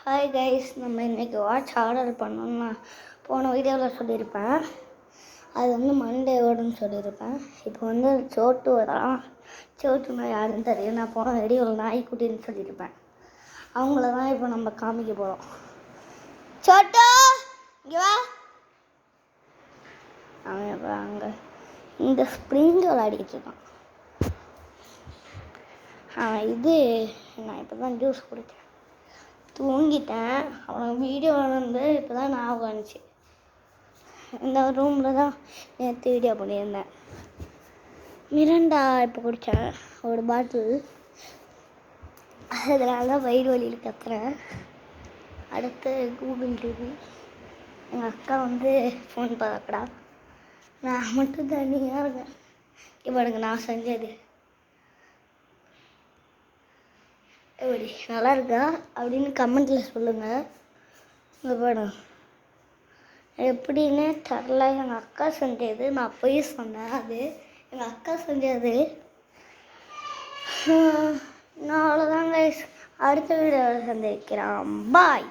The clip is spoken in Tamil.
ஹாய் கைஸ், நம்ம இன்றைக்கி வாட்ச் ஆர்டர் பண்ணோம்னா போன வீடியோவில் சொல்லியிருப்பேன். அது வந்து மண்டேவோடுன்னு சொல்லியிருப்பேன். இப்போ வந்து சோட்டு வரலாம். சோட்டுனா யாருன்னு தெரியும். நான் போன வீடியோவில் நாய்க்குட்டின்னு சொல்லியிருப்பேன். அவங்கள தான் இப்போ நம்ம காமிக்க போகிறோம். சோட்டு இங்கே வா. அவன் இப்போ அங்கே இந்த ஸ்ப்ரிங் விளையாடிக்கிட்டு இருக்கான். நான் இப்போ தான் ஜூஸ் குடித்தேன், தூங்கிட்டேன். அவன் வீடியோ வந்து இப்போ தான் ஞாபகம் வந்துச்சு. இந்த ரூமில் தான் நேற்று வீடியோ பண்ணியிருந்தேன். மிரண்டா இப்போ குடித்தேன் ஒரு பாட்டில். அதனால தான் வயிறு வலியில் கத்துறேன். அடுத்து கூகுள் டிவி. எங்கள் அக்கா வந்து ஃபோன் பார்க்கடா, நான் மட்டும் தனியாக இருக்கேன். இவனுக்கு நான் செஞ்சது எப்படி நல்லா இருக்கா அப்படின்னு கமெண்ட்டில் சொல்லுங்கள். இங்கே போய்டும் எப்படின்னே தெரில. எங்கள் அக்கா செஞ்சது, நான் போய் சொன்னேன். அது எங்கள் அக்கா செஞ்சது. நான் அவ்வளோதாங்க. அடுத்த வீடியோவில் சந்திக்கிறேன். பாய்.